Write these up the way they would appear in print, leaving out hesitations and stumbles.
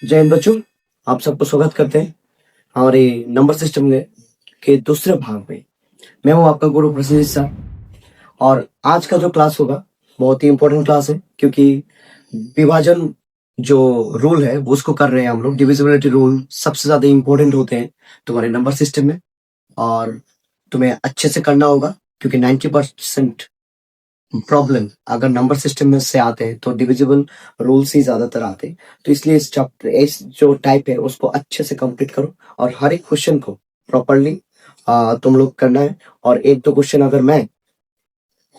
जय हिंद बच्चों, आप सबको स्वागत करते हैं हमारे नंबर सिस्टम के दूसरे भाग में। मैं हूं आपका गुरु प्रसन्नजीत सर और आज का जो क्लास होगा बहुत ही इंपॉर्टेंट क्लास है, क्योंकि विभाजन जो रूल है वो उसको कर रहे हैं हम लोग। डिविजिबिलिटी रूल सबसे ज्यादा इंपॉर्टेंट होते हैं तुम्हारे नंबर सिस्टम में और तुम्हें अच्छे से करना होगा, क्योंकि 90% प्रॉब्लम अगर नंबर सिस्टम में से आते हैं तो डिविजिबल रूल्स ही ज्यादातर आते हैं। तो इसलिए इस चैप्टर इस जो टाइप है उसको अच्छे से कंप्लीट करो और हर एक क्वेश्चन को प्रॉपरली तुम लोग करना है। और एक दो क्वेश्चन अगर मैं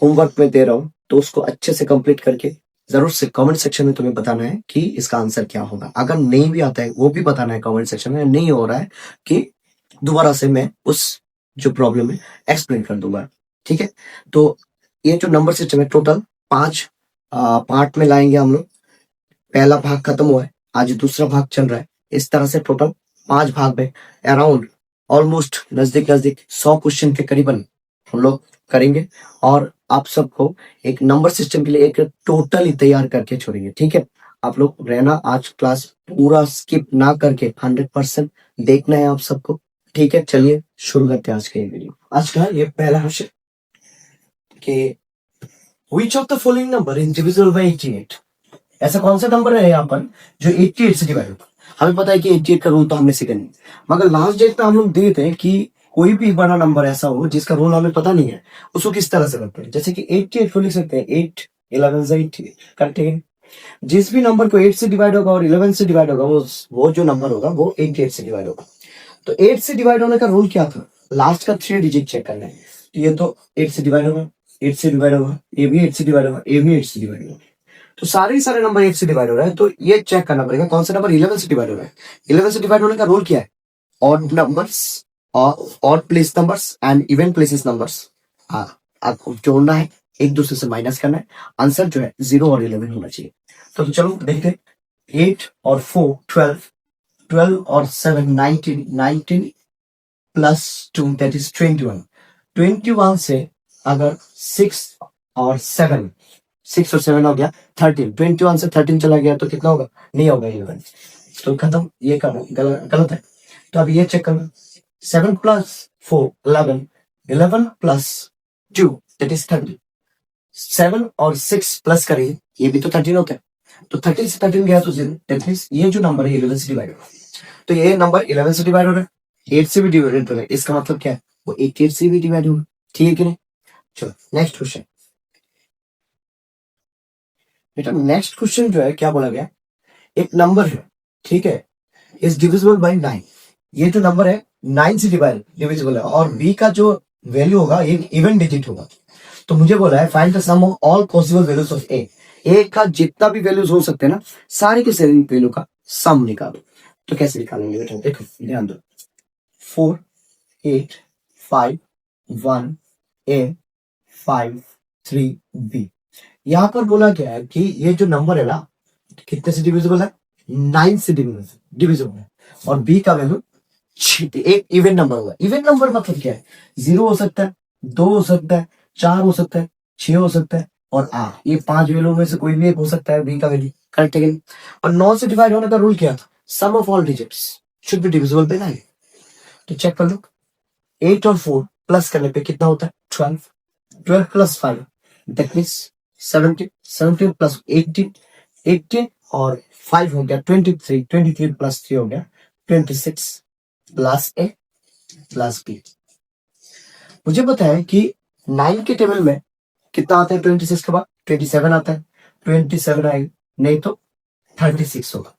होमवर्क में दे रहा हूँ तो उसको अच्छे से कंप्लीट करके जरूर से कमेंट सेक्शन में तुम्हें बताना है कि इसका आंसर क्या होगा। अगर नहीं भी आता है वो भी बताना है कमेंट सेक्शन में, नहीं हो रहा है कि दोबारा से मैं उस जो प्रॉब्लम है एक्सप्लेन कर दूंगा। ठीक है, तो ये जो नंबर सिस्टम है टोटल 5 पार्ट में लाएंगे हम लोग। पहला भाग खत्म हुआ है, आज दूसरा भाग चल रहा है। इस तरह से टोटल 5 भाग में अराउंड ऑलमोस्ट नजदीक नजदीक 100 क्वेश्चन के करीबन हम लोग करेंगे और आप सबको एक नंबर सिस्टम के लिए एक टोटल ही तैयार करके छोड़ेंगे। ठीक है, आप लोग रहना, आज क्लास पूरा स्किप ना करके 100% देखना है आप सबको। ठीक है, चलिए शुरू करते हैं आज के वीडियो। आज का ये पहला क्वेश्चन कि which of the following number is divisible by 88? ऐसा कौन सा नंबर है यहाँ पर जो 88 से डिवाइड होता है? हमें पता है कि 88 का रूल तो हमने सीखा नहीं, मगर लास्ट डेट में हम लोग देखते हैं कि कोई भी बड़ा नंबर ऐसा हो जिसका रूल हमें पता नहीं है, उसको किस तरह से करते हैं। जैसे कि 88 को लिख सकते हैं 8 11 से 88, करेक्ट है। जिस भी नंबर को 8 से डिवाइड होगा और 11 से डिवाइड होगा वो जो नंबर होगा वो 88 से डिवाइड होगा। तो 8 से डिवाइड होने का रूल क्या था? लास्ट का 3 डिजिट चेक करना है। तो ये तो 8 से डिवाइड होगा, 8 से डिवाइड होगा, ये भी 8 से डिवाइड होगा, ये भी 8 से डिवाइड होगा। तो सारे नंबर 8 से डिवाइड हो रहा है, तो ये चेक करना पड़ेगा कौन सा नंबर 11 से डिवाइड हो रहा है। 11 से डिवाइड होने का रूल क्या है? Odd numbers, odd place numbers and even places numbers आपको जोड़ना है, एक दूसरे से माइनस करना है। आंसर जो है 0 और 11 होना चाहिए। तो चलो देखते हैं। 8 और 4 12, 12 और 7 19, 19 प्लस 2 दैट इज 21, 21 से अगर 6 और 7, 6 और 7 हो गया 13, 21 से 13 चला गया तो कितना होगा? नहीं होगा 11, तो खत्म। ये करना गलत है। तो अब ये चेक करना, 7 प्लस 4 11, 11 प्लस 2 दैट इज 13, 7 और 6 प्लस करें ये भी तो 13 होता है। तो 13 से 13 गया तो 0, दैट मींस ये जो नंबर है 11 से डिवाइड हो रहा है। तो ये नंबर 11 से डिवाइड हो रहा है, 8 से भी डिवाइड हो रहा है, इसका मतलब क्या है? वो 88 से भी डिवाइड होगा। ठीक है कि नहीं? चलो नेक्स्ट क्वेश्चन। बेटा नेक्स्ट क्वेश्चन जो है क्या बोला गया, एक नंबर है, ठीक है, इज डिविजिबल बाय 9। ये जो नंबर है 9 से डिविजिबल है और बी का जो वैल्यू होगा एक इवन डिजिट होगा। तो मुझे बोला है find the sum of all possible values of a का जितना भी वैल्यूज हो सकते हैं ना, सारे के सारे वैल्यू का सम निकालो। तो कैसे निकालेंगे बेटा? देखो ध्यान दो, 4 8 5 1 ए 5 3 बी। यहां पर बोला गया है कि ये जो नंबर है ना कितने से डिविजिबल है? 9 से डिविजिबल है और बी का वैल्यू एक इवन नंबर होगा। इवन नंबर मतलब क्या है? 0 हो सकता है, 2 हो सकता है, 4 हो सकता है, 6 हो सकता है और 8। ये 5 वैल्यू में से कोई भी एक हो सकता है बी का वैल्यू, करेक्ट है। और 9 से डिवाइड होने का रूल क्या था? Sum of all digits should be divisible by 9। तो चेक कर लो, 8 और 4 प्लस करने पे कितना होता है? 12, 12 प्लस 5 दैट मींस 17, 17 प्लस 18, 18 और 5 हो गया 23, 23 प्लस 3 हो गया 26 प्लस ए प्लस बी। मुझे पता है कि 9 के टेबल में कितना आता है? 26 के बाद 27 आता है, 27 आएगा, नहीं तो 36 होगा।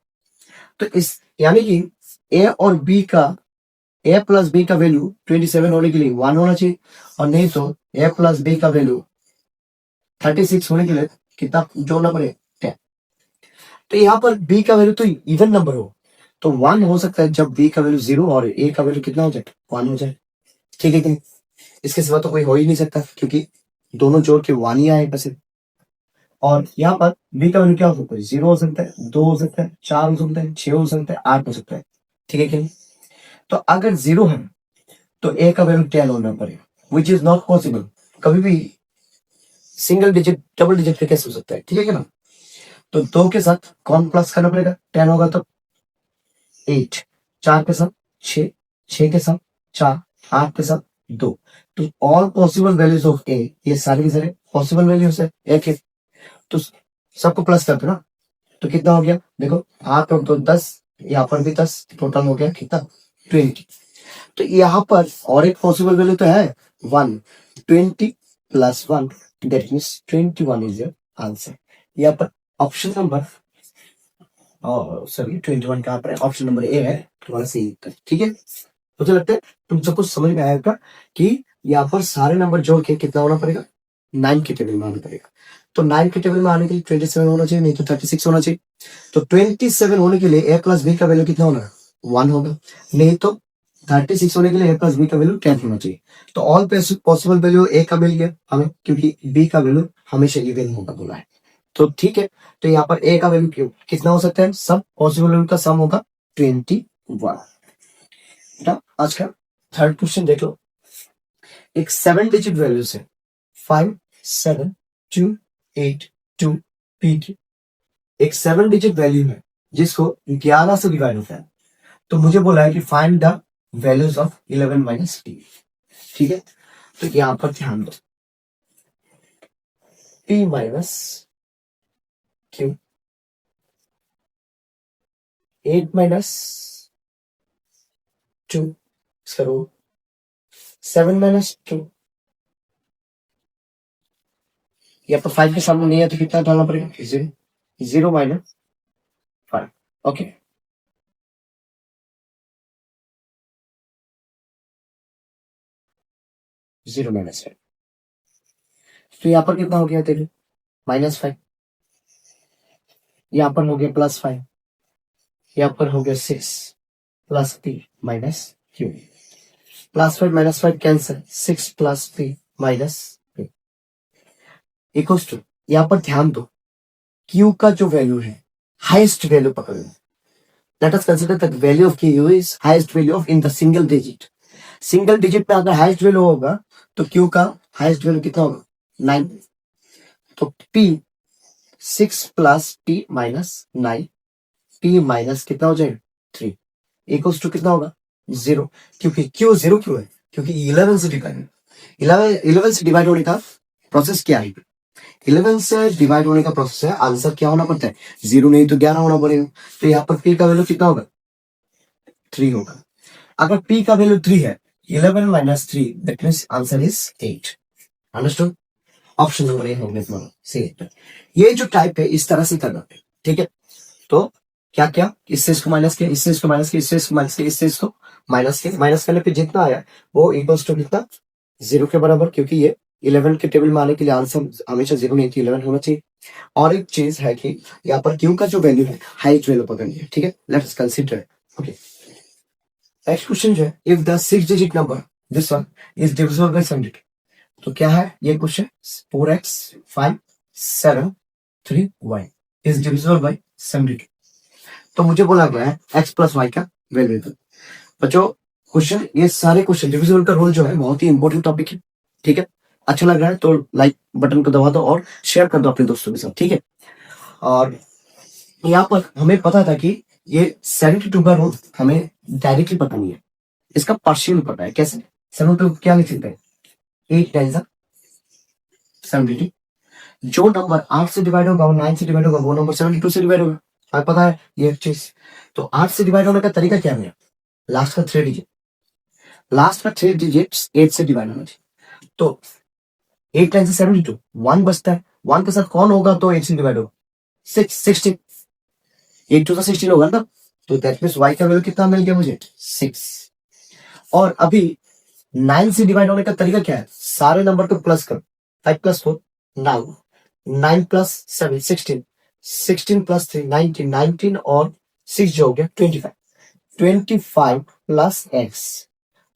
तो इस यानी कि ए और बी का, ए प्लस बी का वैल्यू 27 होने के लिए 1 होना चाहिए और नहीं तो ए प्लस बी का वैल्यू 36 होने के लिए कितना जोड़ना पड़ेगा? 10। तो यहाँ पर बी का वैल्यू तो इवन नंबर हो तो 1 हो सकता है जब बी का वैल्यू 0 और ए का वैल्यू कितना हो जाए? 1 हो जाए। ठीक है कि नहीं? इसके सिवा तो कोई हो ही नहीं सकता क्योंकि दोनों जोड़ के 1 ही आएगा सिर्फ। और यहाँ पर बी का वैल्यू क्या हो सकता है? 0 हो सकता है, 2 हो सकता है, 4 हो सकता है, 6 हो सकता है, 8 हो सकता है। ठीक है कि नहीं? तो अगर 0 है तो ए का वैल्यू 10 होना पड़ेगा, विच इज नॉट पॉसिबल। कभी भी सिंगल डिजिट डबल डिजिट पे कैसे हो सकता है? ठीक है ना? तो 2 के साथ कौन प्लस करना पड़ेगा? 10 होगा तो 8, 4 के साथ 6, 6 के साथ 4, 8 के साथ 2। तो ऑल पॉसिबल वैल्यूज ऑफ ए, ये सारे के सारे पॉसिबल वैल्यूज है एक एक, तो सबको प्लस करते ना, तो कितना हो गया देखो, 8 और 2 10, यहाँ पर भी 10, टोटल हो गया कितना 20। तो यहाँ पर और एक पॉसिबल वैल्यू तो है 1, 20 plus 1, that means 21 is your answer. यहाँ पर ऑप्शन नंबर सॉरी 21 कहाँ पर है, ऑप्शन नंबर ए है तुम्हारा सही उत्तर। ठीक है, मुझे लगता है तुम सबको समझ में आएगा कि यहाँ पर सारे नंबर जोड़ के कितना होना पड़ेगा, 9 के टेबल में आना पड़ेगा। तो 9 के टेबल में आने के लिए 27 होना चाहिए, नहीं तो 36 होना चाहिए। तो 27 होने के लिए ए प्लस बी का वैल्यू कितना होना है, 1 होगा, नहीं तो 36 होने के लिए ए प्लस बी का वैल्यू 10 होना चाहिए। तो ऑल पॉसिबल वैल्यू ए का मिल गया हमें, क्योंकि बी का वैल्यू हमेशा इवन होगा बोला है। तो ठीक है, तो यहाँ पर ए का वैल्यू कितना हो सकता है, सब पॉसिबल वैल्यू का सम होगा 21। आज का थर्ड क्वेश्चन देख लो। एक 7 डिजिट वैल्यू से 5 7 2 8 2 P3, एक 7 डिजिट वैल्यू है जिसको 11 से डिवाइड होता है। तो मुझे बोला है कि find the values of 11 minus T. ठीक है, तो यहां पर ध्यान दो, P माइनस Q, 8 माइनस 2 करो, 7 माइनस 2, यहाँ पर 5 के सामने नहीं है तो कितना डालना पड़ेगा, 0 माइनस 5। ओके, जीरो माइनस 5, तो यहाँ पर कितना हो गया तेरे, -5, यहाँ पर हो गया +5, यहाँ पर हो गया 6 plus P minus Q, +5 -5 cancel, 6 plus P minus P equals to, यहाँ पर ध्यान दो Q का जो वैल्यू है हाईएस्ट वैल्यू पकड़ो। Let us consider the value of Q is highest value of in the single digit. Single digit में अगर हाईएस्ट वैल्यू होगा तो Q का हाईएस्ट वैल्यू कितना होगा, 9। तो P 6 plus P minus 9, P minus कितना हो जाएगा 3 इक्वल्स टू कितना होगा 0, क्योंकि Q 0 क्यों है, क्योंकि 11 से डिवाइड, 11 से डिवाइड होने का प्रोसेस क्या है, 11 से डिवाइड होने का प्रोसेस है, आंसर क्या होना पड़ता है 0 नहीं तो 11 होना पड़ेगा। तो यहाँ पर P का वैल्यू कितना होगा 3 होगा। अगर P का वैल्यू 3 है, 11 minus 3, that means answer is 8। Understood, option number A हो गया तुम्हारा सही। ये जो टाइप है इस तरह से करना है, ठीक है। तो क्या क्या, इससे इसको माइनस किया, इससे इसको माइनस किया, इससे इसको माइनस किया, इससे इसको माइनस किया, माइनस करने पे जितना आया वो इक्वल्स टू कितना 0 के बराबर, क्योंकि ये 11 के टेबल में आने के लिए आंसर हमेशा 0 नहीं थी 11 होना चाहिए। और एक चीज है कि यहाँ पर Q का जो वैल्यू है हाईएस्ट वैल्यू पकड़नी है, ठीक है। Let's consider, okay. Next question जो है, if the 6 digit number this one is divisible bye 7, तो क्या है ये question, 4x 5 7 3 y is divisible bye 72। तो मुझे बोला गया है x प्लस वाई का वैल्यू। बच्चों क्वेश्चन, ये सारे क्वेश्चन डिविजिबल का रोल जो है बहुत ही इंपॉर्टेंट टॉपिक है, ठीक है। अच्छा लग रहा है तो लाइक बटन को दबा दो और शेयर कर दो अपने दोस्तों के साथ, ठीक है। और यहाँ पर हमें पता था कि ये 72 का रोल हमें डायरेक्टली पता नहीं है, इसका पार्शियल पता है। कैसे, 72 क्या लिख सकते हैं, 8 टाइम्स 72। जो नंबर 8 से डिवाइड होगा और 9 से डिवाइड होगा वो नंबर 72 से डिवाइड होगा, हमें पता है ये चीज। तो 8 से डिवाइड होने का तरीका क्या है, लास्ट का 3 डिजिट, लास्ट का 3 डिजिट्स 8 से डिवाइड होना चाहिए। तो 8 टाइम्स 72, 1 बचता है, 1 के साथ कौन होगा तो 8 से डिवाइड होगा 6, 16, 8 टू 16 होगा ना। तो दैट मींस y का वैल्यू कितना मिल गया मुझे 6। और अभी 9 से डिवाइड होने का तरीका क्या है, सारे नंबर को प्लस करो, 5 प्लस 4 9, 9 प्लस 7 16, 16 प्लस 3 19, 19 और 6 जो हो गया 25, 25 प्लस x।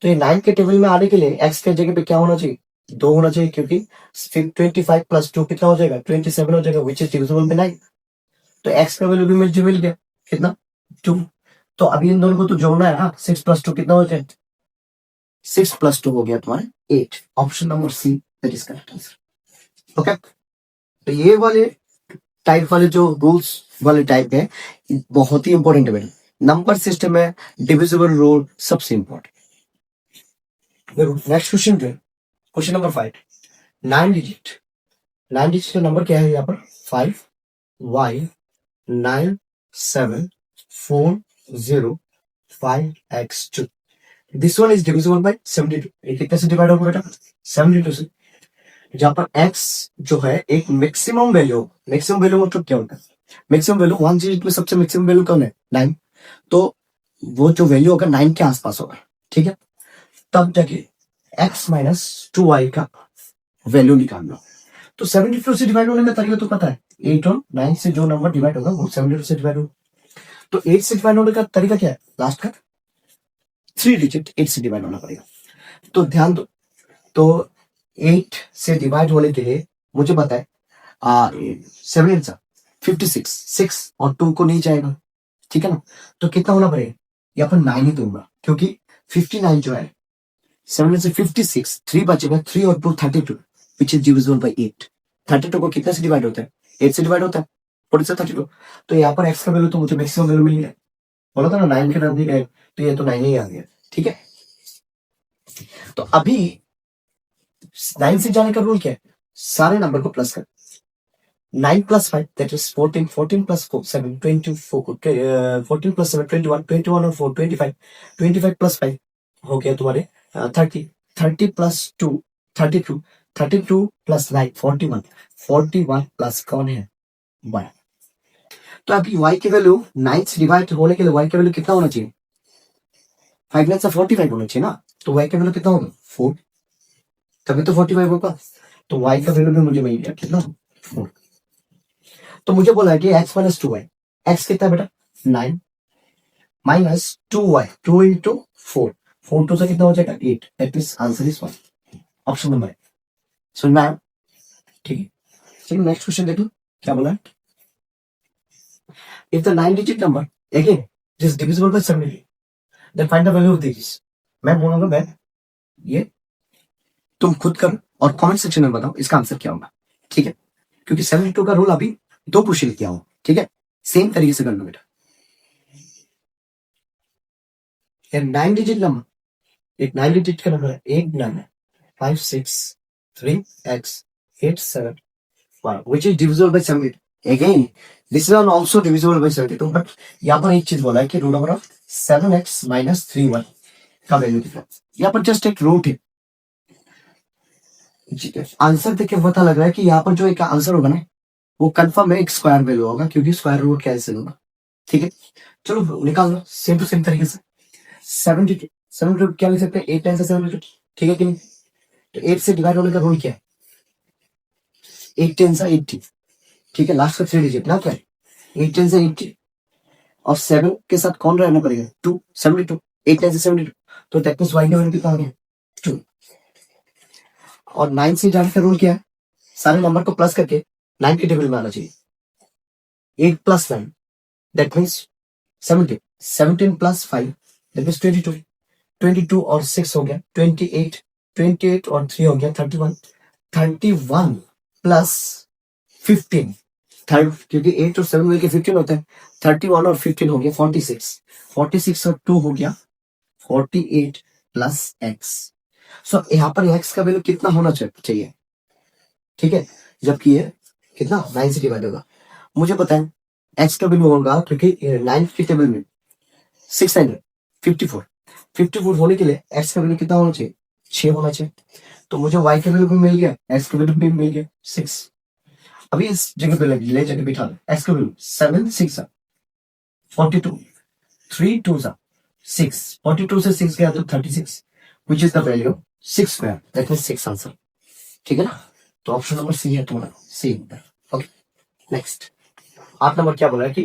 तो ये 9 के टेबल में आने के लिए x के जगह पे क्या होना चाहिए, 2 होना चाहिए, क्योंकि 25 प्लस 2 कितना हो जाएगा 27 हो जाएगा, विच इज डिविजिबल बाय 9। तो x का वैल्यू भी मिल गया कितना 2। तो अभी इन दोनों को तो जोड़ना है, 6 प्लस 2 कितना हो जाए 6 प्लस 2 हो गया तुम्हारा 8। Option number see that is correct answer. Okay, तो ये वाले टाइप वाले जो रूल्स वाले टाइप है बहुत ही इंपॉर्टेंट है। नंबर सिस्टम में डिविजिबल रूल सबसे इंपॉर्टेंट। देखो नेक्स्ट क्वेश्चन पे, क्वेश्चन नंबर 5, 9 डिजिट का नंबर क्या है यहाँ पर? 5y97405x2। This one is divisible bye 72। ये कितने से डिवाइड होगा बेटा? 72 से। जहां पर x जो है एक मैक्सिमम वैल्यू मतलब क्या होता है? मैक्सिमम वैल्यू 1 डिजिट में सबसे मैक्सिमम वैल्यू कौन है? 9। तो वो जो वैल्यू होगा 9 के आसपास होगा, ठीक है? तब जाके x माइनस 2y का वैल्यू निकालना। तो 72 से डिवाइड होने का तरीका तो पता है, 8 और 9 से जो नंबर डिवाइड होगा वो 72 से डिवाइड होगा। तो 8 से डिवाइड होने का तरीका क्या है? लास्ट का 3 डिजिट 8 से डिवाइड होना पड़ेगा। तो ध्यान दो, तो 8 से डिवाइड होने के लिए मुझे पता है 7 56, 6 और 2 को नहीं जाएगा, ठीक है ना? तो कितना होना पड़ेगा? यहाँ पर 9 ही दूंगा, क्योंकि 59 जो है 7 से 56, 3 बचेगा, 3 और 2 32, विच इज डिविजिबल बाय 8। 32 को कितना से डिवाइड होता है? 8 से डिवाइड होता है, 40 से 32। तो यहाँ पर x का वैल्यू तो मुझे मैक्सिमम वैल्यू मिल गया, बोला था ना 9 के नजदीक है, तो ये तो 9 ही आ गया, ठीक है? तो अभी 9 से जाने का रूल क्या है? सारे नंबर को प्लस कर, 9 plus 5 that is 14, 14 plus 4 7, 24, 14 plus 7 21, 21 और 4 25, 25 प्लस 5 हो गया तुम्हारे 30, 30 प्लस 2 32, 32 प्लस 9 41, 41 प्लस कौन है? 1। तो अभी y की वैल्यू 9 से डिवाइड होने के लिए y की वैल्यू कितना होना चाहिए? 5 9 से 45 होना चाहिए ना। तो y का वैल्यू कितना होगा? 4, तभी तो 45 होगा। तो y का वैल्यू भी मुझे मिल गया, कितना? 4। तो मुझे बोला है कि x माइनस 2y, x कितना है बेटा? 9 माइनस 2y, 2 इंटू 4, 4 2 से कितना हो जाएगा? 8। That means answer is 1, option number है। समझ में आया? ठीक है, चलिए नेक्स्ट क्वेश्चन देखो क्या बोला है। If the 9 digit number again is divisible by 70, then find the value of this. मैं बोलूंगा मैं, ये तुम खुद कर और कमेंट सेक्शन में बताओ इसका आंसर क्या होगा, ठीक है? क्योंकि 72 का रूल अभी 2 क्वेश्चन किया हूं, ठीक है? सेम तरीके से करना बेटा। 9 डिजिट नंबर, एक 9 डिजिट का नंबर है 89563871, which is divisible by 72. Again, this is also divisible by 72, but यहाँ पर एक चीज बोला है कि root over of 7x minus 3y का वैल्यू दिखा। यहाँ पर जस्ट एक रूट है, आंसर देख के पता लग रहा है कि यहाँ पर जो एक आंसर होगा ना वो कंफर्म है एक स्क्वायर वैल्यू होगा, क्योंकि स्क्वायर रूट कैंसिल होगा, ठीक है? चलो निकाल लो सेम टू सेम तरीके से। 72, 72 क्या लिख सकते हैं? 8 टाइम्स 72, ठीक है कि नहीं? तो 8 से डिवाइड होने का रूल क्या है? 8 10 80, ठीक है? लास्ट का 3 डिजिट ना, क्या है? 8 10 80 और 7 के साथ कौन रहना पड़ेगा? 2, 72, 8 10 72, तो दैट मींस y का वैल्यू कितना आ गया? 2। और 9 से जाने का रूल क्या है? सारे नंबर को प्लस करके 9 के टेबल में आना चाहिए। 8 plus 9 that means 17, 17 plus 5 that means 22, 22 और 6 हो गया 28, 28 और 3 हो गया 31, 31 प्लस 15, थर्ड क्योंकि 8 और 7 मिलकर 15 होता है, 31 और 15 हो गया 46, 46 और 2 हो गया 48 प्लस x। सो यहाँ पर x का वैल्यू कितना होना चाहिए, ठीक है? जबकि ये कितना 9 से डिवाइड होगा। मुझे पता है x का वैल्यू होगा, क्योंकि 9 के टेबल में 654, 54 होने के लिए x का वैल्यू कितना होना चाहिए? 6 होना चाहिए। तो मुझे y का वैल्यू भी मिल गया, x का वैल्यू भी मिल गया 6। अभी इस जगह पे ले जाके बिठा दो, x का वैल्यू 7 6 42, 3 2 6, 42 से 6 गया तो 36, which is the value 6 square, that means 6 answer, ठीक है ना? तो ऑप्शन नंबर सी है तुम्हारा, सी होता है। ओके नेक्स्ट 8 नंबर क्या बोला है कि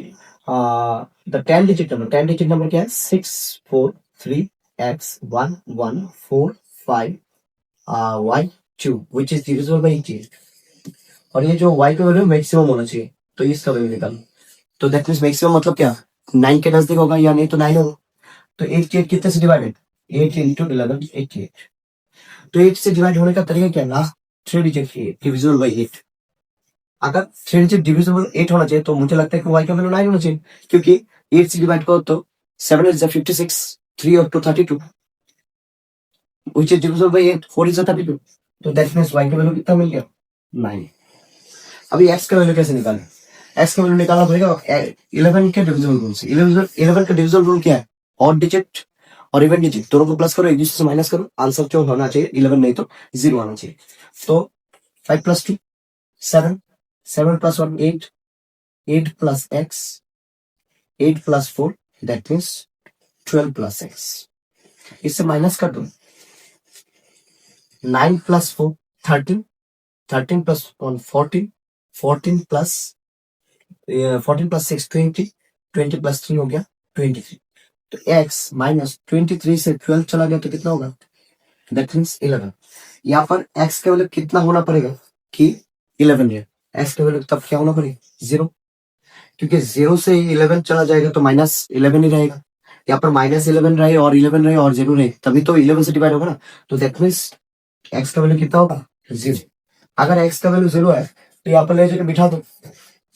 द 10 डिजिट नंबर क्या है? 643x1145y2 which is divisible by 88, और ये जो y का वैल्यू मैक्सिमम होना चाहिए, तो इसका वैल्यू निकालो। तो दैट मींस मैक्सिमम मतलब क्या? 9 के नजदीक होगा या नहीं तो 9 होगा। तो 88 कितने से डिवाइडेड? 8 इंटू 11 88। तो 8 से डिवाइड होने का तरीका क्या है? Last 3 digit divisible by 8। अगर 3 डिजिट डिविजिबल 8 होना चाहिए तो मुझे लगता है कि y का वैल्यू 9 होना चाहिए, क्योंकि 8 से डिवाइड करो तो 7 is 56, 3 और 2 32, which is divisible by 8, 4 is 32. तो that means y का वैल्यू कितना मिल गया 9। अभी x का वैल्यू कैसे निकालें? x का वैल्यू निकालना पड़ेगा 11 के डिविजिबल रूल से। 11 का डिविजिबल रूल क्या है? ऑड डिजिट और इवन डिजिट दोनों को प्लस करो, एक दूसरे से माइनस करो, आंसर जो होना चाहिए 11 नहीं तो 0 आना चाहिए। तो 5 + 2 7, 7 + 1 8, 8 + x, 8 + 4 that means 12 + x। इससे माइनस कर दो, 9 + 4 13, 13 + 1 14, 14 + 6 20, 20 + 3 हो गया 23। तो x -23 से 12 चला गया तो कितना होगा? That means 11। यहाँ पर x का वैल्यू कितना होना पड़ेगा कि 11 है, x का वैल्यू तब क्या होना पड़ेगा 0, क्योंकि 0 से 11 चला जाएगा तो -11 ही रहेगा। यहाँ पर -11 रहे और 11 रहे और 0 रहे तभी तो 11 से डिवाइड होगा ना। तो दैट मीन्स x का वैल्यू कितना होगा 0। अगर x का वैल्यू 0 है तो यहाँ पर ले जाकर बिठा दो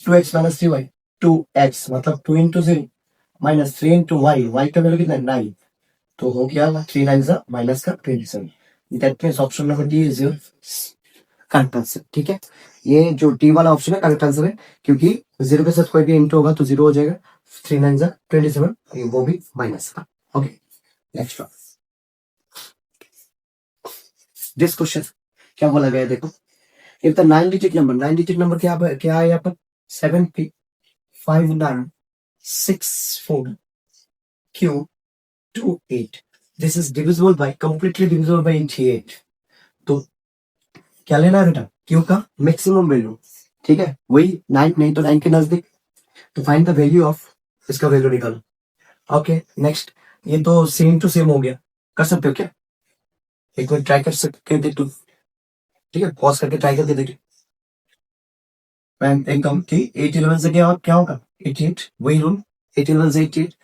2x - 3y, 2x मतलब 2 × 0 - 3 × y, y का वैल्यू कितना है 9, तो हो गया 3 9 -27। That means option number D is your correct answer. ठीक है, ये जो डी वाला ऑप्शन है करेक्ट आंसर है, क्योंकि 0 के साथ कोई भी इंटू होगा तो 0 हो जाएगा। 3 9 27, वो भी माइनस का। Okay, next one. This question क्या बोला गया है देखो, if the 9 digit number, 9 digit number क्या है यहाँ पर 7p 5964 q 28, this is divisible bye, completely divisible by 88। तो क्या लेना है बेटा, क्यू का मैक्सिमम वैल्यू। ठीक है, वही 9 नहीं तो 9 के नजदीक, तो फाइंड द वैल्यू ऑफ, इसका वैल्यू निकालो। ओके नेक्स्ट, ये तो सेम टू सेम हो गया, कर सकते हो क्या? एक बार ट्राई कर सकते देख लो, ठीक है, पॉज करके ट्राई करके देखिए। एकदम ठीक, 8 11 से क्या होगा 88, वही रूल 8 11 से 88,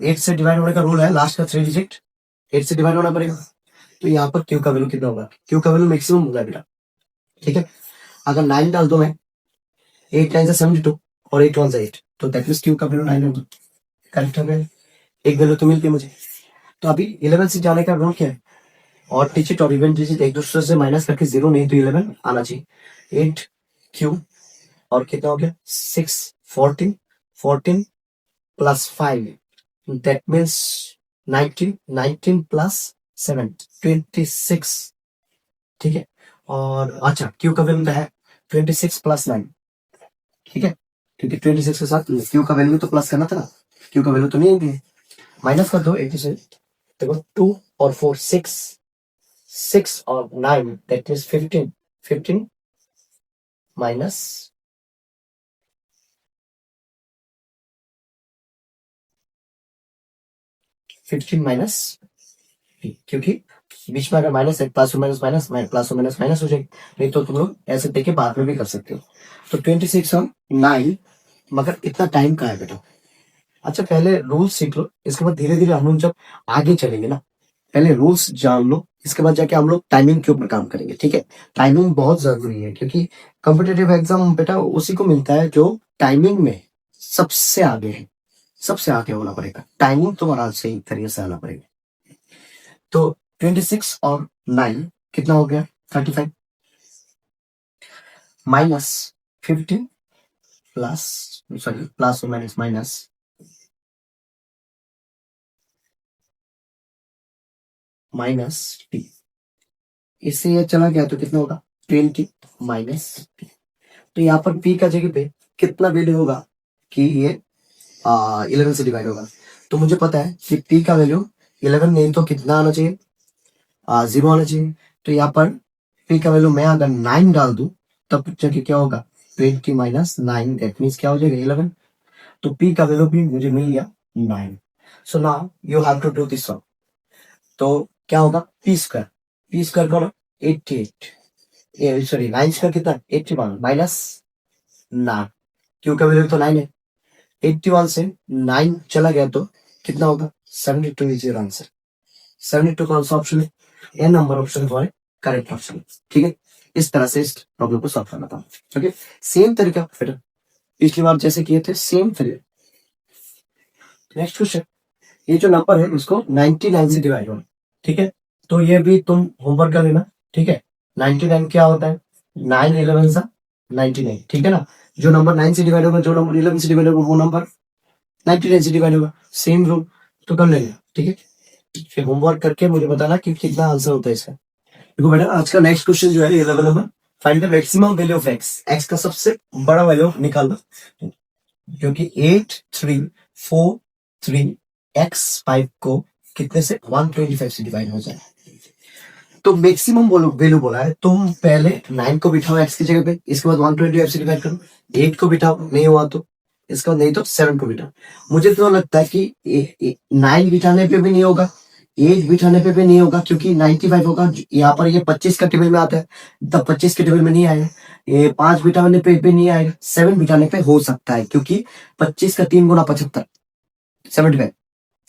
8 से डिवाइड होने का रूल है, लास्ट का 3 डिजिट 8 से डिवाइड होना पड़ेगा। तो यहाँ पर क्यू का वैल्यू कितना होगा, क्यू का वैल्यू मैक्सिमम होगा बेटा। ठीक है, अगर 9 डाल दो मैं, 8 9 से 72 और 8 1 से 8, तो दैट मींस क्यू का वैल्यू 9 होगा। करेक्ट हो गया, एक वैल्यू तो मिलती है मुझे। तो अभी 11 से जाने का रूल क्या है, और डिजिट और इवन डिजिट एक दूसरे से माइनस करके 0 नहीं तो 11 आना चाहिए। 8 क्यू और कितना हो गया 6 14 14 + 5 दैट मीन्स 19 19 + 7 26। ठीक है, और अच्छा क्यू का वैल्यू है 26 + 9। ठीक है, क्योंकि 26 के साथ क्यू का वैल्यू तो प्लस करना था ना, क्यू का वैल्यू तो नहीं है, माइनस कर दो 80 से। देखो 2 और 4 6, 6 और 9 दैट मीन्स 15, 15 माइनस 15 माइनस, क्योंकि बीच में अगर माइनस है plus minus minus plus minus minus हो जाएगी, नहीं तो तुम लोग ऐसे देख के बाद में भी कर सकते हो। तो 26 और 9, मगर इतना टाइम का है बेटा। अच्छा पहले रूल्स सीख लो, इसके बाद धीरे धीरे हम लोग जब आगे चलेंगे ना, पहले रूल्स जान लो, इसके बाद जाके हम लोग टाइमिंग के ऊपर काम करेंगे। ठीक है, टाइमिंग बहुत जरूरी है, क्योंकि कॉम्पिटेटिव एग्जाम बेटा उसी को मिलता है जो टाइमिंग में सबसे आगे है, सबसे आगे होना पड़ेगा, टाइमिंग तुम्हारा सही तरीके से आना पड़ेगा। तो 26 और 9 कितना हो गया 35 माइनस 15 प्लस, सॉरी प्लस और माइनस माइनस माइनस टी, इससे ये चला गया तो कितना होगा 20 माइनस पी। तो यहाँ पर पी का जगह पे कितना वैल्यू होगा कि ये 11 से डिवाइड होगा। तो मुझे पता है कि पी का वैल्यू 11 नहीं तो कितना आना चाहिए 0 आना चाहिए। तो यहाँ पर पी का वैल्यू मैं अगर 9 डाल दूं तब जगह क्या होगा 20 माइनस 9 दैट मीन्स क्या हो जाएगा 11। तो पी का वैल्यू भी मुझे मिल गया 9। So now you have to do this one. तो क्या होगा पी स्क्वायर करो 88, सॉरी 9 स्क्वायर कितना 81 माइनस 9, क्यू का वैल्यू तो 9 है, 81 से 9 चला गया तो कितना होगा 72 इज योर आंसर। 72 कौन सा ऑप्शन है, ए नंबर ऑप्शन हमारे करेक्ट ऑप्शन। ठीक है, इस तरह से इस प्रॉब्लम को सॉल्व करना था। ओके, सेम तरीका फिर पिछली बार जैसे किए थे सेम तरीका। नेक्स्ट क्वेश्चन, ये जो नंबर है इसको 99 से डिवाइड होना, ठीक है। तो ये भी तुम होमवर्क कर लेना, ठीक है। 99 क्या होता है, 9 11 सा 99, ठीक है ना। जो नंबर 9 से डिवाइड होगा, जो नंबर 11 से डिवाइड होगा, वो नंबर 99 से डिवाइड होगा, सेम रूल तो कर लेंगे, ठीक है। फिर होमवर्क करके मुझे बताना कि कितना आंसर होता है इसका। देखो बेटा, आज का नेक्स्ट क्वेश्चन जो है 11 number, find the maximum value of x, x का सबसे बड़ा वैल्यू निकालना, क्योंकि 8 3 4 3 एक्स 5 को कितने से 125 से डिवाइड हो जाए। तो मैक्सिमम वैल्यू बोला है, तुम पहले 9 को बिठाओ एक्स की जगह पे, इसके बाद 125 से डिवाइड करो, 8 को बिठाओ, नहीं हुआ तो इसका, नहीं तो 7 को बिठाओ। मुझे तो लगता है कि 9 बिठाने पे भी नहीं होगा, 8 बिठाने पे भी नहीं होगा, क्योंकि 95 होगा। यहाँ पर ये 25 का टेबल में आता है, तब 25 के टेबल में नहीं आएगा। ये 5 बिठाने पे भी नहीं आएगा, 7 बिठाने पे हो सकता है, क्योंकि 25 का 3 गुना 75, 75,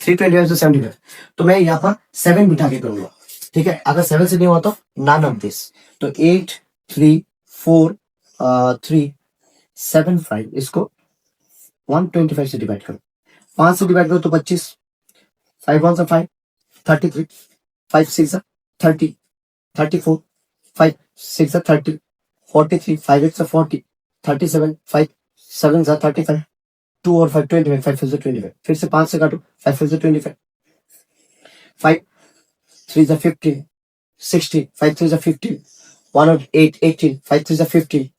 325 से 75। तो मैं यहाँ पर 7 बिठा के करूंगा, ठीक है। अगर 7 से नहीं हुआ तो none of this, तो 8 3 4 3 7 5, इसको 125 से डिवाइड करो, 5 से डिवाइड करो तो 25, 5 1 से 5 33, 5 6 30, 34, 5 6 30, 43, 5 8 40, 37, 5 7 35, 2 और 5 25, 5 5 25, फिर से 5 से काटो, 5 5 25, 5 3 15, 16, 5 3 15, 1 और 8 18, 5 3 15,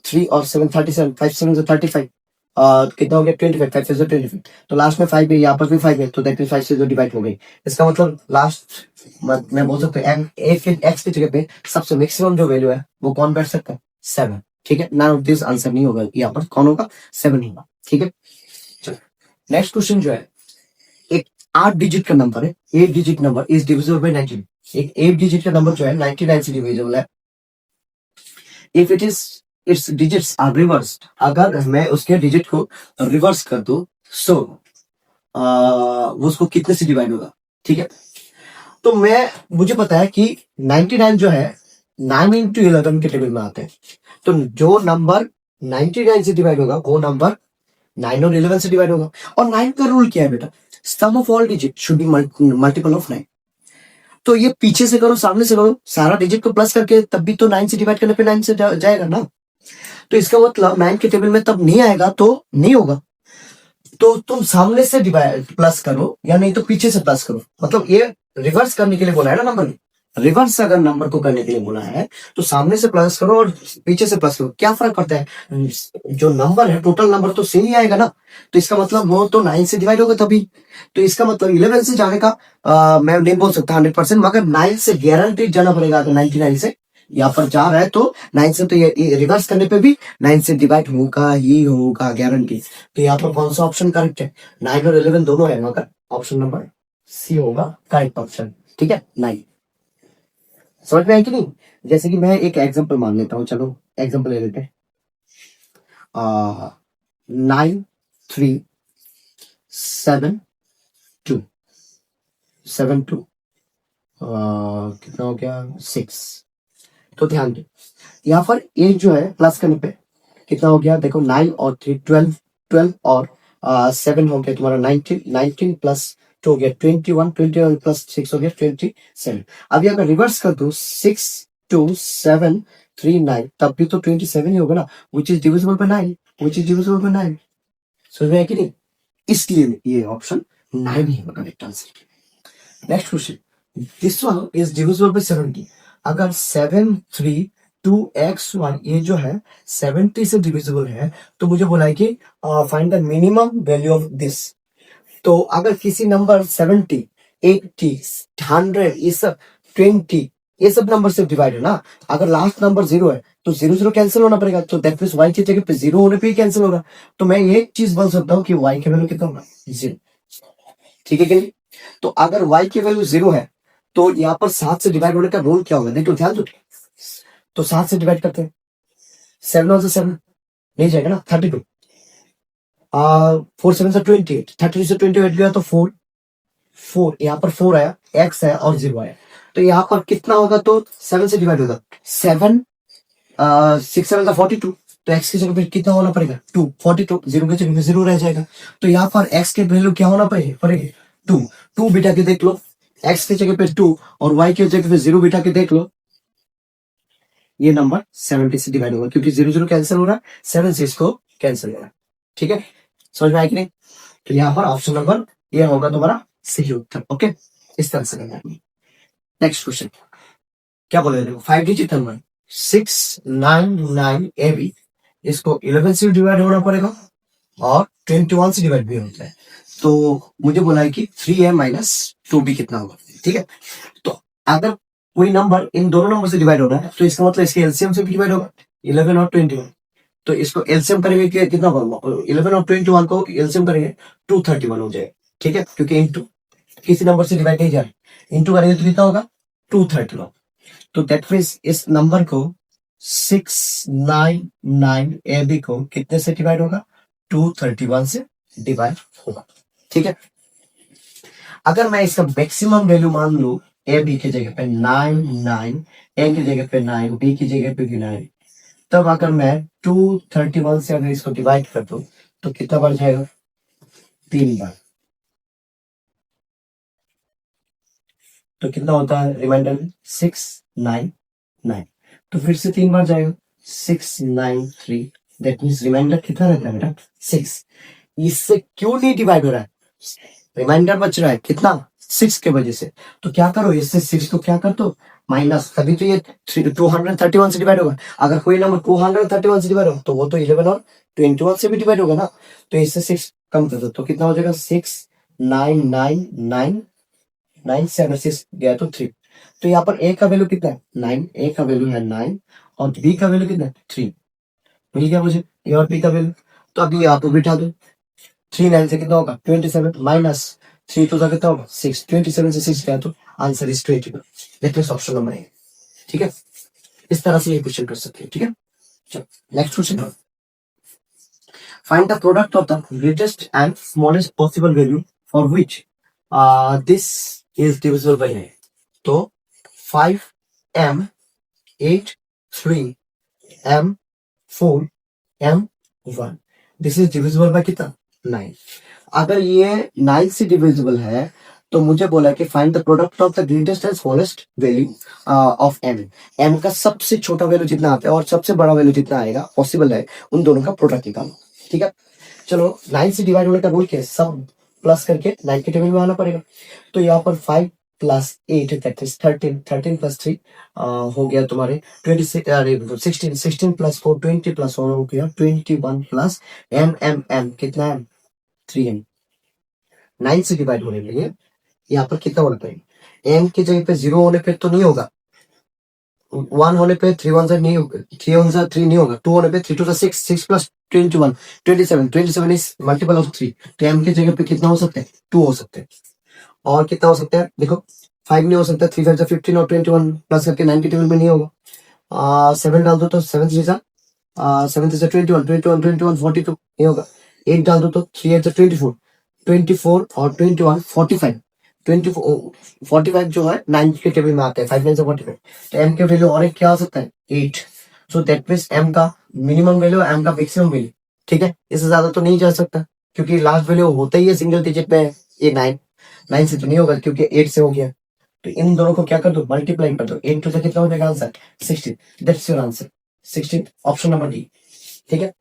3 और 7 37, 5 7 35, कितना हो गया 25, 5 से 25, तो लास्ट में 5 है, यहाँ पर भी 5 है, तो दैट मींस 5 से जो डिवाइड हो गई। इसका मतलब लास्ट मैं बोल सकता हूँ एक्स की जगह पे सबसे मैक्सिमम जो वैल्यू है वो कौन बैठ सकता है, 7, ठीक है। नन ऑफ दिस आंसर नहीं होगा, यहाँ पर कौन होगा, 7 होगा, ठीक है। चलो नेक्स्ट क्वेश्चन जो है, एक 8 डिजिट का नंबर है, 8 digit number is divisible bye 19, एक 8 डिजिट का नंबर जो है 99 से डिविजिबल है if it is its digits are reversed, अगर मैं उसके डिजिट को रिवर्स कर दूं सो वो उसको कितने से डिवाइड होगा, ठीक है। तो मुझे पता है कि 99 जो है 9 इंटू 11 के टेबल में आते हैं, तो जो नंबर 99 से डिवाइड होगा वो नंबर 9 और 11 से डिवाइड होगा। और 9 का रूल क्या है बेटा, sum of all digit should be multiple of 9। तो ये पीछे से करो सामने से करो, सारा डिजिट को प्लस करके तब भी तो 9 से डिवाइड करने पे 9 से जाएगा ना। तो इसका मतलब 9 के टेबल में तब नहीं आएगा तो नहीं होगा। तो तुम सामने से डिवाइड प्लस करो या नहीं तो पीछे से प्लस करो, मतलब ये रिवर्स करने के लिए बोला है ना नंबर, रिवर्स अगर नंबर को करने के लिए बोला है तो सामने से प्लस करो और पीछे से प्लस करो, क्या फर्क पड़ता है, जो नंबर है टोटल नंबर तो सेम ही आएगा ना। तो इसका मतलब वो तो 9 से डिवाइड होगा तभी, तो इसका मतलब 11 से जाने का मैं नहीं बोल सकता 100%, मगर 9 से गारंटी जाना पड़ेगा। अगर 99 से यहाँ पर जा रहा है तो 9 से तो ये रिवर्स करने पे भी 9 से डिवाइड होगा ही होगा, गारंटी। तो यहाँ पर कौन सा ऑप्शन करेक्ट है, 9 और 11 दोनों है, मगर ऑप्शन नंबर सी होगा करेक्ट ऑप्शन, ठीक है 9। समझ में आया कि नहीं। जैसे कि मैं एक एग्जांपल मान लेता हूँ, चलो एग्जांपल ले लेते हैं, 9 3 7 2 7 2 कितना हो गया 6। तो ध्यान दो यहाँ पर एक जो है प्लस करने पे कितना हो गया, देखो 9 और 3 12, 12 और 7 हो गया तुम्हारा 19, 19 प्लस 2 हो गया 21, 21 प्लस 6 हो गया 27। अभी अगर रिवर्स कर दो 6 2 7 3 9, तब भी तो 27 ही होगा ना, which is divisible by 9, which is divisible by 9। समझ में आया कि नहीं, इसलिए ये ऑप्शन 9 ही होगा correct answer. Next question, this one is divisible by 70, अगर 7 3 2 x1 ये जो है 70 से डिविजिबल है, तो मुझे बोला है कि find the minimum value of this. तो अगर किसी नंबर 70 80 100 ये सब 20 ये सब नंबर से डिवाइड है ना, अगर लास्ट नंबर 0 है तो 0 0 कैंसिल होना पड़ेगा, तो दैट मींस y की जगह पे 0 होने पे ही कैंसिल होगा। तो मैं ये चीज बोल सकता हूँ कि y की वैल्यू कितना होगा 0, ठीक है कि नहीं। तो अगर y की वैल्यू 0 है तो यहाँ पर 7 से डिवाइड होने का रूल क्या होगा, देखो ध्यान दो। तो 7 से डिवाइड करते हैं, 7 और 7 नहीं जाएगा ना 32, 4 7 से 28, 33 से 28 गया तो 4 4 यहाँ पर 4 आया, x है और 0 आया, तो यहाँ पर कितना होगा, तो 7 से डिवाइड होगा 7 6 7 42, तो x की जगह पे कितना होना पड़ेगा 2, 42, 0 की जगह पे 0 रह जाएगा। तो यहाँ पर x के वैल्यू क्या होना पड़ेगा 2, 2 बिठा के देख लो, x की जगह पे 2 और y की जगह पे 0 बिठा के देख लो, ये नंबर 70 से डिवाइड होगा, क्योंकि 0 0 कैंसिल हो रहा है, 7 से इसको कैंसिल हो रहा है। ठीक है, समझ में आया कि नहीं? तो यहाँ पर ऑप्शन नंबर ये होगा तुम्हारा सही उत्तर। ओके, इस तरह से करना है। नेक्स्ट क्वेश्चन क्या बोले, देखो 5 डिजिट नंबर 699 AB, इसको 11 से डिवाइड होना पड़ेगा और 21 से डिवाइड भी होता है। तो मुझे बोला है कि 3A माइनस 2B कितना होगा। ठीक है, तो अगर कोई नंबर इन दोनों नंबर से डिवाइड हो रहा है तो इसका मतलब इसके एलसीएम से भी डिवाइड होगा, 11 और 21। तो इसको एलसीएम करेंगे कितना होगा, 11 और 21 को एलसीएम करेंगे 231 हो जाएगा। ठीक है, क्योंकि इंटू किसी नंबर से डिवाइड नहीं जा रहा, इंटू करेंगे तो कितना होगा 231। तो दैट मींस इस नंबर को 699 AB को कितने से डिवाइड होगा, 231 से डिवाइड होगा। ठीक है, अगर मैं इसका मैक्सिमम वैल्यू मान लू ए बी की जगह पे 9, ए की जगह पे 9, बी की जगह पे भी 9, तब अगर मैं 231 से अगर इसको डिवाइड कर दूं तो कितना बढ़ जाएगा, 3 बार। तो कितना होता है रिमाइंडर में 699, तो फिर से 3 बार जाएगा 693, दैट मीन्स रिमाइंडर कितना रहता है बेटा 6। इससे क्यों नहीं डिवाइड हो रहा है, रिमाइंडर बच रहा है कितना 6 के वजह से। तो क्या करो, इससे 6 को क्या कर दो माइनस, तभी तो ये 231 से डिवाइड होगा। अगर कोई नंबर 231 से डिवाइड हो तो वो तो 11 और 21 से भी डिवाइड होगा ना, तो इससे 6 कम कर दो तो कितना हो जाएगा 69999 से अगर 6 गया तो 3। तो यहाँ पर ए का वैल्यू कितना है 9, ए का वैल्यू है 9 और बी का वैल्यू कितना है 3। मिल गया मुझे ए और बी का वैल्यू। तो अभी यहाँ पर बिठा दो, 3 9 से कितना होगा 27 माइनस 3 तो कितना होगा 6, 27 से 6 गया तो answer is 21। That means option number A. ठीक है, इस तरह से ये क्वेश्चन कर सकते हैं। ठीक है, चलो next question, find the product of the greatest and smallest possible value for which this is divisible by 9। तो 5m 8 3 m 4 m 1 this is divisible bye कितना 9। अगर ये 9 से डिविजिबल है तो मुझे बोला कि find the product of the greatest and smallest value of m। m का सबसे छोटा वैल्यू जितना आता है और सबसे बड़ा वैल्यू जितना आएगा पॉसिबल है, उन दोनों का प्रोडक्ट निकालो। ठीक है, चलो 9 से डिवाइड होने का रूल क्या है, सब प्लस करके 9 के टेबल में आना पड़ेगा। तो यहाँ पर 5 प्लस 8 दैट इज 13, 13 प्लस 3 हो गया तुम्हारे 26, 16, 16 प्लस 4 20 प्लस 4 हो गया 21 प्लस m कितना है 3m। 9 से डिवाइड होने के लिए यहाँ पर कितना होना पड़ेगा, m की जगह पे 0 होने पे तो नहीं होगा, 1 होने पे 3 1 नहीं होगा, 3 1 3 नहीं होगा, 2 होने पे 3 2 6, 6 प्लस 21 27, 27 इज मल्टीपल ऑफ 3। तो m की जगह पे कितना हो सकता है 2 हो सकते हैं। और कितना हो सकता है देखो 5 नहीं हो सकता, 3 5 15 और 21 प्लस करके 9 के टेबल में नहीं होगा। 7 डाल दो तो 7 3 7 3 21 21 21 42 नहीं होगा। 8 डाल दो तो 3 8 24 24 और 21 45 45 जो है 9 के टेबल में आता है, 5 9 से 45। तो m के वैल्यू और एक क्या हो सकता है 8। सो दैट मींस m का मिनिमम वैल्यू m का मैक्सिमम वैल्यू। ठीक है, इससे ज्यादा तो नहीं जा सकता क्योंकि लास्ट वैल्यू होता ही है सिंगल डिजिट में, ये 9 से तो नहीं होगा क्योंकि 8 से हो गया। तो इन दोनों को क्या कर दो मल्टीप्लाई कर दो, 8 से कितना हो जाएगा answer 16। That's your answer 16, option number D. ठीक है,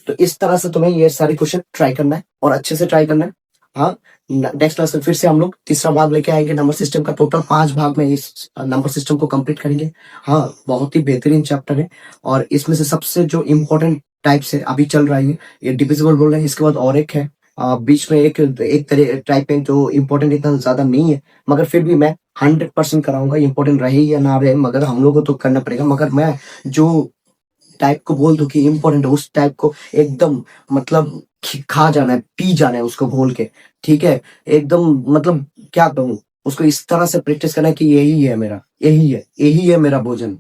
तो इस तरह से तुम्हें ये सारे क्वेश्चन ट्राई करना है और अच्छे से ट्राई करना है। हाँ, नेक्स्ट क्लास में फिर से हम लोग तीसरा भाग लेके आएंगे नंबर सिस्टम का। टोटल 5 भाग में इस नंबर सिस्टम को कंप्लीट करेंगे। हाँ, बहुत ही बेहतरीन चैप्टर है और इसमें से सबसे जो इम्पोर्टेंट टाइप से अभी चल रहा है ये डिविजिबल बोल रहे हैं। इसके बाद और एक है बीच में एक तरह टाइप है जो इम्पोर्टेंट इतना ज्यादा नहीं है, मगर फिर भी मैं 100% कराऊंगा, इम्पोर्टेंट रहे या ना रहे मगर हम लोग को तो करना पड़ेगा। मगर मैं जो टाइप को बोल दूं कि इम्पोर्टेंट है उस टाइप को एकदम मतलब खा जाना है, पी जाना है उसको घोल के। ठीक है, एकदम मतलब क्या कहूँ उसको इस तरह से प्रैक्टिस करना है कि यही है मेरा, यही है मेरा भोजन।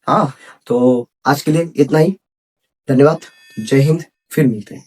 हाँ, तो आज के लिए इतना ही, धन्यवाद, जय हिंद, फिर मिलते हैं।